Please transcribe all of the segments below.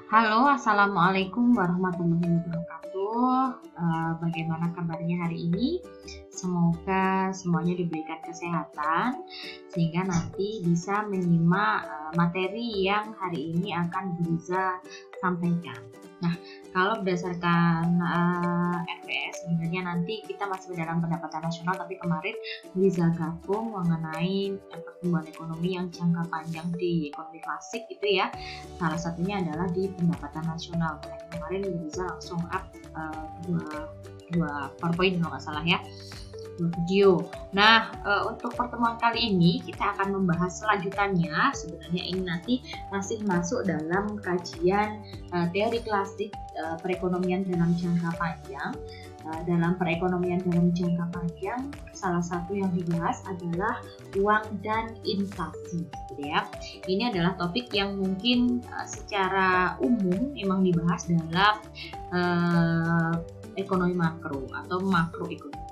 Halo, Assalamualaikum warahmatullahi wabarakatuh. Bagaimana kabarnya hari ini? Semoga semuanya diberikan kesehatan sehingga nanti bisa menyimak materi yang hari ini akan Riza sampaikan. Nah, kalau berdasarkan RPS sebenarnya nanti kita masih dalam pendapatan nasional, tapi kemarin Riza gabung mengenai pertumbuhan ekonomi yang jangka panjang di ekonomi klasik itu ya. Salah satunya adalah di pendapatan nasional. Kemarin Riza langsung up dua PowerPoint kalau nggak salah ya, dua video. Nah, untuk pertemuan kali ini kita akan membahas selanjutannya. Sebenarnya ini nanti masih masuk dalam kajian teori klasik perekonomian dalam jangka panjang. Dalam perekonomian dalam jangka panjang, salah satu yang dibahas adalah uang dan inflasi, gitu ya. Ini adalah topik yang mungkin secara umum memang dibahas dalam ekonomi makro atau makroekonomi.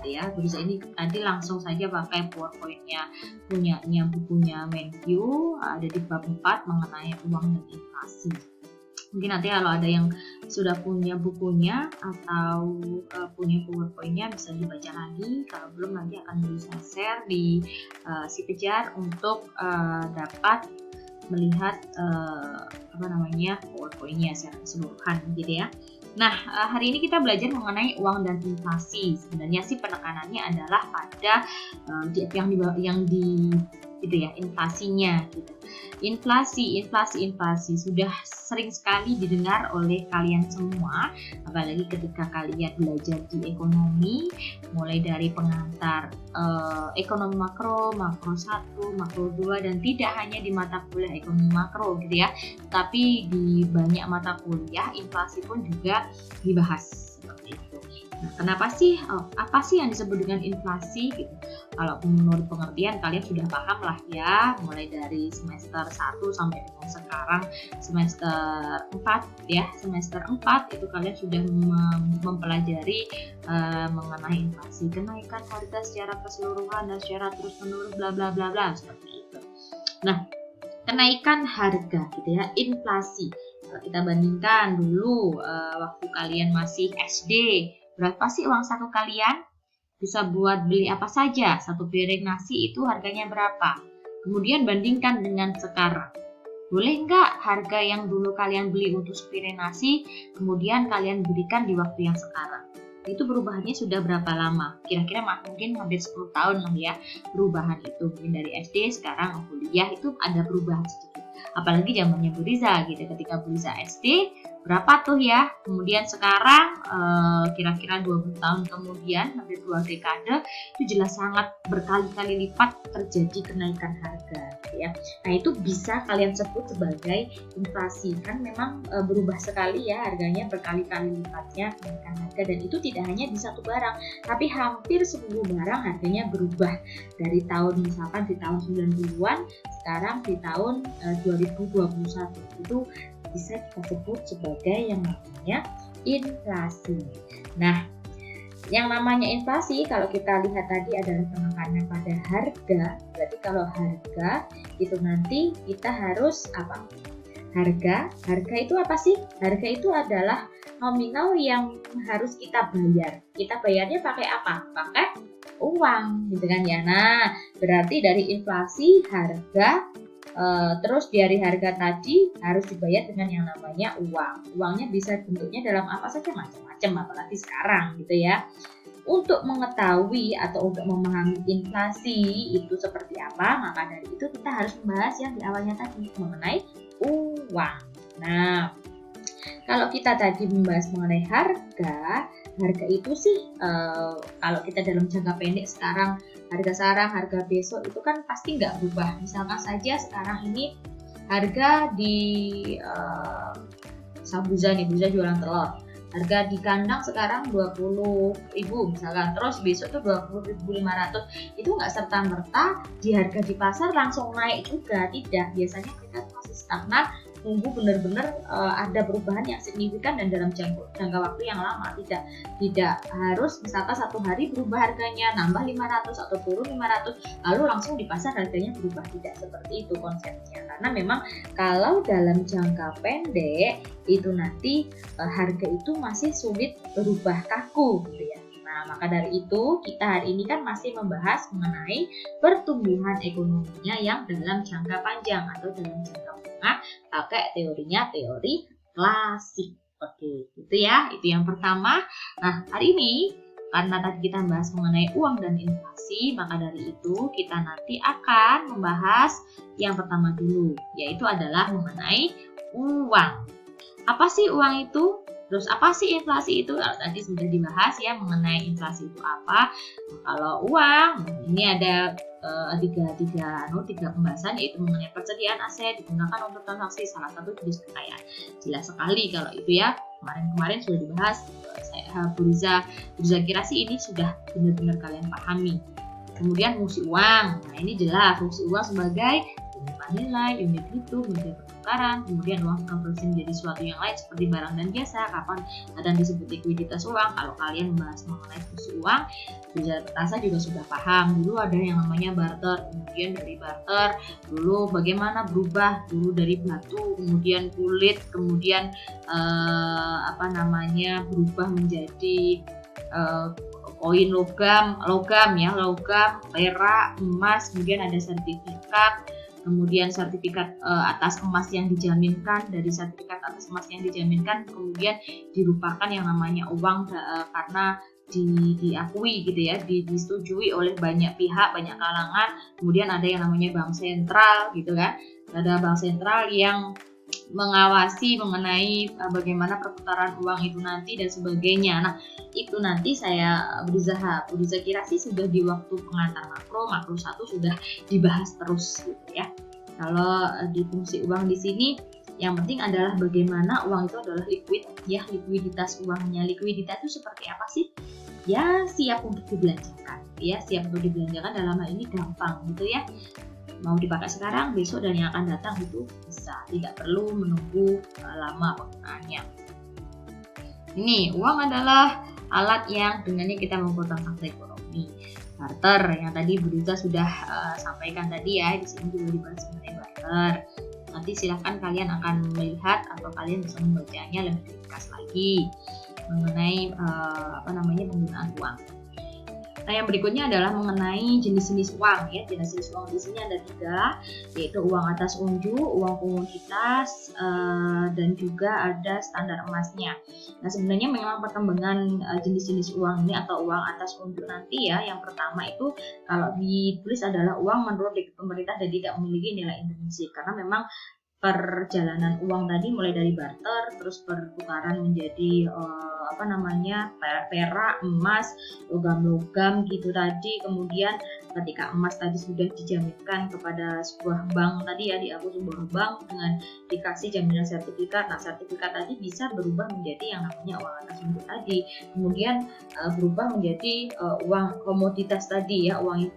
Ya, bisa ini nanti langsung saja pakai PowerPoint-nya punyanya bukunya Menview, ada di bab 4 mengenai uang dan inflasi. Mungkin nanti kalau ada yang sudah punya bukunya atau punya PowerPoint-nya bisa dibaca lagi. Kalau belum nanti akan bisa share di si Kejar untuk dapat melihat PowerPoint-nya secara keseluruhan gitu ya. Nah, hari ini kita belajar mengenai uang dan inflasi. Sebenarnya sih penekanannya adalah pada inflasinya gitu. Inflasi sudah sering sekali didengar oleh kalian semua, apalagi ketika kalian belajar di ekonomi, mulai dari pengantar ekonomi makro 1, makro 2, dan tidak hanya di mata kuliah ekonomi makro gitu ya, tapi di banyak mata kuliah inflasi pun juga dibahas seperti itu. Nah, apa sih yang disebut dengan inflasi gitu? Kalau menurut pengertian kalian sudah paham lah ya, mulai dari semester 1 sampai dengan sekarang semester 4 ya. Semester 4 itu kalian sudah mempelajari mengenai inflasi, kenaikan harga secara keseluruhan dan secara terus-menerus bla bla bla bla seperti itu. Nah, kenaikan harga gitu ya, inflasi. Kalau kita bandingkan dulu waktu kalian masih SD, berapa sih uang saku kalian? Bisa buat beli apa saja? Satu piring nasi itu harganya berapa? Kemudian bandingkan dengan sekarang. Boleh nggak harga yang dulu kalian beli untuk sepiring nasi, kemudian kalian berikan di waktu yang sekarang? Itu perubahannya sudah berapa lama? Kira-kira mungkin hampir 10 tahun lah ya perubahan itu. Mungkin dari SD sekarang kuliah itu ada perubahan sedikit. Apalagi zamannya Bu Riza gitu. Ketika Bu Riza SD berapa tuh ya? Kemudian sekarang kira-kira 20 tahun kemudian, hampir 2 dekade, itu jelas sangat berkali-kali lipat terjadi kenaikan harga gitu ya. Nah, itu bisa kalian sebut sebagai inflasi. Kan memang berubah sekali ya harganya, berkali-kali lipatnya kenaikan harga, dan itu tidak hanya di satu barang, tapi hampir seluruh barang harganya berubah dari tahun misalkan di tahun 90-an sekarang di tahun 2021 itu bisa kita sebut sebagai yang namanya inflasi. Nah, yang namanya inflasi kalau kita lihat tadi adalah penekanan pada harga. Berarti kalau harga itu nanti kita harus apa? Harga itu apa sih? Harga itu adalah nominal yang harus kita bayar. Kita bayarnya pakai apa? Pakai uang gitu kan ya. Nah, berarti dari inflasi harga terus dari harga tadi harus dibayar dengan yang namanya uang. Uangnya bisa bentuknya dalam apa saja, macam-macam, apalagi sekarang gitu ya. Untuk mengetahui atau untuk memahami inflasi itu seperti apa, maka dari itu kita harus membahas yang di awalnya tadi mengenai uang. Nah, kalau kita tadi membahas mengenai harga itu sih kalau kita dalam jangka pendek sekarang, harga besok itu kan pasti nggak berubah. Misalkan saja sekarang ini harga di Sambuza jualan telur. Harga di kandang sekarang 20.000 misalkan, terus besok tuh 20.500. Itu nggak serta-merta di harga di pasar langsung naik juga, tidak. Biasanya kita masih stagnan nunggu benar-benar ada perubahan yang signifikan dan dalam jangka waktu yang lama. Tidak harus misalkan satu hari berubah harganya, nambah 500 atau turun 500 lalu langsung di pasar harganya berubah. Tidak seperti itu konsepnya, karena memang kalau dalam jangka pendek itu nanti harga itu masih sulit berubah kaku gitu ya. Nah, maka dari itu kita hari ini kan masih membahas mengenai pertumbuhan ekonominya yang dalam jangka panjang atau dalam jangka menengah, pakai teori klasik. Oke, gitu ya. Itu yang pertama. Nah, hari ini karena tadi kita bahas mengenai uang dan inflasi, maka dari itu kita nanti akan membahas yang pertama dulu, yaitu adalah mengenai uang. Apa sih uang itu? Terus apa sih inflasi itu? Tadi sudah dibahas ya mengenai inflasi itu apa. Kalau uang, ini ada tiga pembahasan, yaitu mengenai persediaan aset digunakan untuk transaksi, salah satu jenis kekayaan. Jelas sekali kalau itu ya, kemarin sudah dibahas. Saya kira sih ini sudah benar-benar kalian pahami. Kemudian fungsi uang, nah ini jelas fungsi uang sebagai unit nilai, unit hitung, unit pertukaran. Kemudian uang konversi menjadi sesuatu yang lain seperti barang dan jasa. Kapan kadang disebut likuiditas uang. Kalau kalian membahas mengenai fungsi uang, belajar perkasa juga sudah paham. Dulu ada yang namanya barter, kemudian dari barter dulu bagaimana berubah dulu dari batu, kemudian kulit, kemudian berubah menjadi koin logam, perak, emas, kemudian ada sertifikat. Kemudian sertifikat atas emas yang dijaminkan, dari sertifikat atas emas yang dijaminkan kemudian dilupakan yang namanya uang karena diakui gitu ya, disetujui oleh banyak pihak, banyak kalangan. Kemudian ada yang namanya bank sentral gitu kan, ada bank sentral yang mengawasi mengenai bagaimana perputaran uang itu nanti dan sebagainya. Nah, itu nanti saya berusaha kira sih sudah di waktu pengantar makro 1 sudah dibahas terus gitu ya. Kalau di fungsi uang di sini yang penting adalah bagaimana uang itu adalah liquid ya, likuiditas uangnya. Likuiditas itu seperti apa sih? Ya, siap untuk dibelanjakan. Ya, siap untuk dibelanjakan dalam hal ini gampang gitu ya. Mau dipakai sekarang, besok, dan yang akan datang itu bisa, tidak perlu menunggu lama penggunaannya. Ini uang adalah alat yang dengannya kita membuat transaksi ekonomi. Barter yang tadi Bu Rita sudah sampaikan tadi ya, di sini juga dibahas mengenai barter. Nanti silahkan kalian akan melihat atau kalian bisa membacanya lebih ringkas lagi mengenai penggunaan uang. Nah, yang berikutnya adalah mengenai jenis-jenis uang ya. Jenis-jenis uang di sini ada 3, yaitu uang atas unjuk, uang komoditas, dan juga ada standar emasnya. Nah, sebenarnya memang perkembangan jenis-jenis uang ini atau uang atas unjuk nanti ya, yang pertama itu kalau ditulis adalah uang menurut pemerintah dan tidak memiliki nilai intrinsik, karena memang perjalanan uang tadi mulai dari barter, terus pertukaran menjadi perak, emas, logam-logam gitu tadi. Kemudian ketika emas tadi sudah dijaminkan kepada sebuah bank tadi ya, diaku sebuah bank dengan dikasih jaminan sertifikat. Nah, sertifikat tadi bisa berubah menjadi yang namanya uang atas unjuk tadi. Kemudian berubah menjadi uang komoditas tadi ya, uang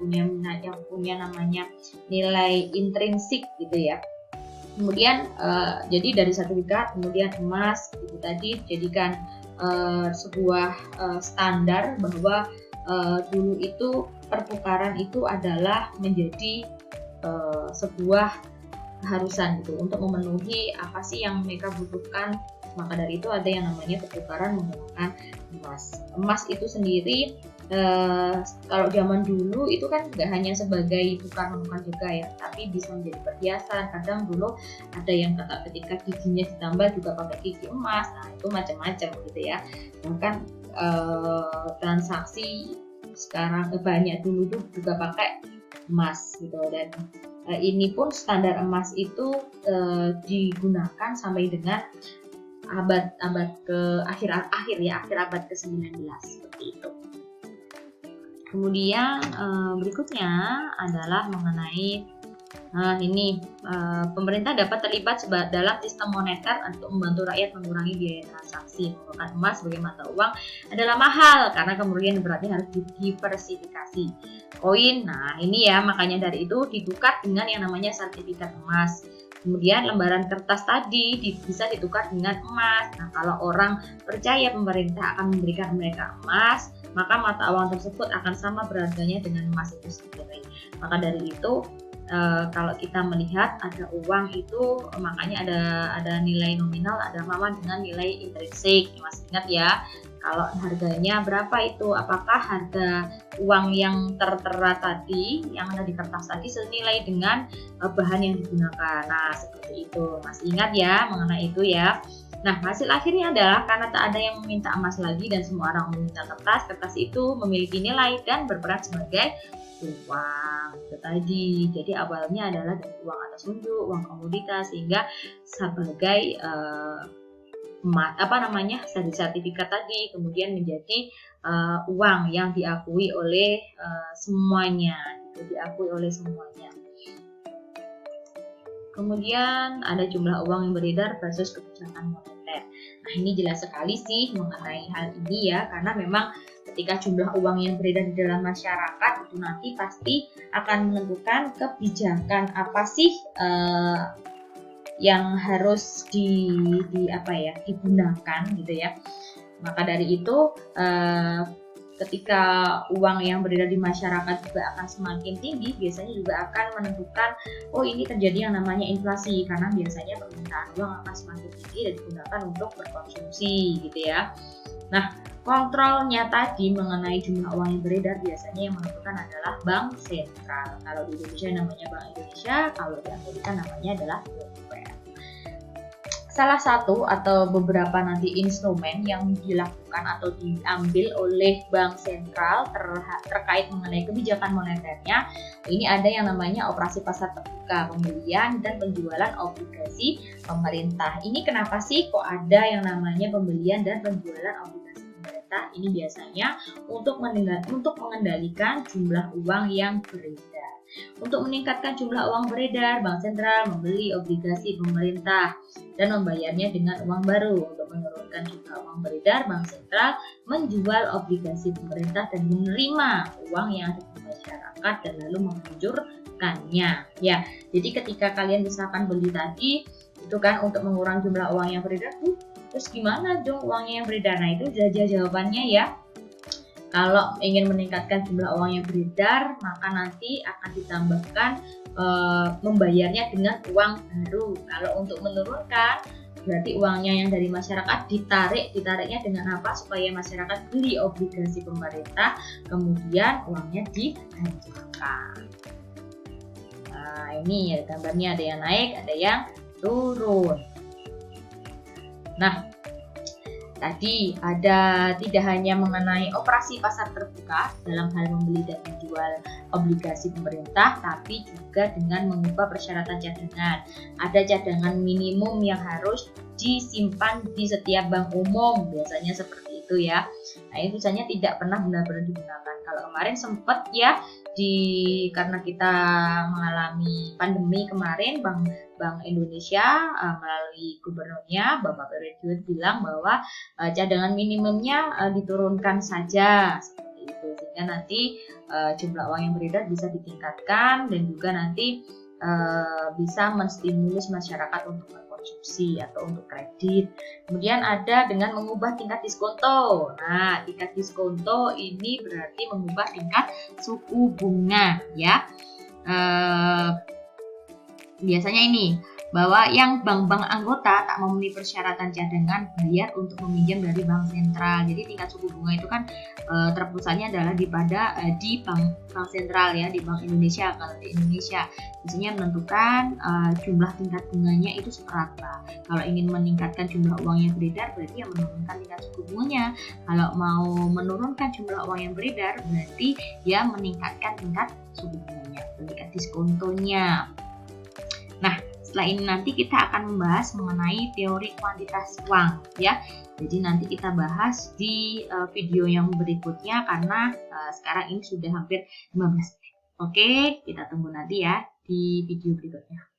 yang punya namanya nilai intrinsik gitu ya. Kemudian jadi dari sertifikat, kemudian emas itu tadi jadikan sebuah standar bahwa dulu itu pertukaran itu adalah menjadi sebuah keharusan gitu untuk memenuhi apa sih yang mereka butuhkan. Maka dari itu ada yang namanya pertukaran menggunakan emas. Emas itu sendiri kalau zaman dulu itu kan nggak hanya sebagai tukar menukar juga ya, tapi bisa menjadi perhiasan. Kadang dulu ada yang ketika giginya ditambah juga pakai gigi emas. Nah, itu macam-macam gitu ya. Bahkan transaksi sekarang banyak dulu tuh juga pakai emas gitu. Dan ini pun standar emas itu digunakan sampai dengan abad ke akhir abad ke-19 seperti itu. Kemudian berikutnya adalah mengenai pemerintah dapat terlibat dalam sistem moneter untuk membantu rakyat mengurangi biaya transaksi. Menggunakan emas sebagai mata uang adalah mahal karena kemudian beratnya harus didiversifikasi. Koin, nah ini ya makanya dari itu ditukar dengan yang namanya sertifikat emas. Kemudian lembaran kertas tadi bisa ditukar dengan emas. Nah, kalau orang percaya pemerintah akan memberikan mereka emas, maka mata uang tersebut akan sama berharganya dengan emas itu sendiri. Maka dari itu, kalau kita melihat ada uang itu, makanya ada nilai nominal, ada sama dengan nilai intrinsik. Mas ingat ya, kalau harganya berapa itu, apakah harga uang yang tertera tadi, yang ada di kertas tadi senilai dengan bahan yang digunakan. Nah, seperti itu. Masih ingat ya mengenai itu ya. Nah, hasil akhirnya adalah karena tak ada yang meminta emas lagi dan semua orang meminta kertas, kertas itu memiliki nilai dan berperan sebagai uang itu tadi. Jadi awalnya adalah dari uang atas unjuk, uang komoditas, sehingga sebagai sertifikat tadi kemudian menjadi uang yang diakui oleh semuanya, diakui oleh semuanya. Kemudian ada jumlah uang yang beredar versus kebijakan moneter. Nah, ini jelas sekali sih mengenai hal ini ya, karena memang ketika jumlah uang yang beredar di dalam masyarakat itu nanti pasti akan menentukan kebijakan apa sih yang harus digunakan gitu ya. Maka dari itu ketika uang yang beredar di masyarakat juga akan semakin tinggi, biasanya juga akan menentukan ini terjadi yang namanya inflasi, karena biasanya permintaan uang akan semakin tinggi dan digunakan untuk berkonsumsi gitu ya. Nah, kontrolnya tadi mengenai jumlah uang yang beredar biasanya yang menentukan adalah Bank Sentral. Kalau di Indonesia namanya Bank Indonesia, kalau di Amerika namanya adalah Fed. Salah satu atau beberapa nanti instrumen yang dilakukan atau diambil oleh Bank Sentral terkait mengenai kebijakan moneternya, ini ada yang namanya operasi pasar terbuka, pembelian dan penjualan obligasi pemerintah. Ini kenapa sih kok ada yang namanya pembelian dan penjualan obligasi pemerintah? Ini biasanya untuk mengendalikan jumlah uang yang beredar. Untuk meningkatkan jumlah uang beredar, Bank Sentral membeli obligasi pemerintah dan membayarnya dengan uang baru. Untuk menurunkan jumlah uang beredar, Bank Sentral menjual obligasi pemerintah dan menerima uang yang ada di masyarakat dan lalu mengucurkannya. Ya, jadi ketika kalian misalkan beli tadi, itu kan untuk mengurangi jumlah uang yang beredar, terus gimana dong uangnya yang beredar? Nah, itu jawabannya ya. Kalau ingin meningkatkan jumlah uang yang beredar, maka nanti akan ditambahkan membayarnya dengan uang baru. Kalau untuk menurunkan, berarti uangnya yang dari masyarakat ditariknya dengan apa? Supaya masyarakat beli obligasi pemerintah, kemudian uangnya dihancurkan. Nah, ini ya gambarnya, ada yang naik, ada yang turun. Nah, tadi ada tidak hanya mengenai operasi pasar terbuka dalam hal membeli dan menjual obligasi pemerintah, tapi juga dengan mengubah persyaratan cadangan. Ada cadangan minimum yang harus disimpan di setiap bank umum, biasanya seperti itu ya. Nah, itu biasanya tidak pernah benar-benar digunakan. Kalau kemarin sempat ya, karena kita mengalami pandemi kemarin, Bank Indonesia melalui gubernurnya Bapak Periode bilang bahwa cadangan minimumnya diturunkan saja seperti itu, sehingga nanti jumlah uang yang beredar bisa ditingkatkan dan juga nanti bisa menstimulus masyarakat untuk konsumsi atau untuk kredit. Kemudian ada dengan mengubah tingkat diskonto. Nah, tingkat diskonto ini berarti mengubah tingkat suku bunga ya. Biasanya ini bahwa yang bank-bank anggota tak memenuhi persyaratan cadangan bayar untuk meminjam dari bank sentral. Jadi tingkat suku bunga itu kan terpusatnya adalah di bank sentral ya, di Bank Indonesia. Kalau di Indonesia biasanya menentukan jumlah tingkat bunganya itu seberapa. Kalau ingin meningkatkan jumlah uang yang beredar, berarti yang menurunkan tingkat suku bunganya. Kalau mau menurunkan jumlah uang yang beredar, berarti ya meningkatkan tingkat suku bunganya, tingkat diskontonya. Nah, setelah ini nanti kita akan membahas mengenai teori kuantitas uang ya. Jadi nanti kita bahas di video yang berikutnya karena sekarang ini sudah hampir 15 menit. Oke, kita tunggu nanti ya di video berikutnya.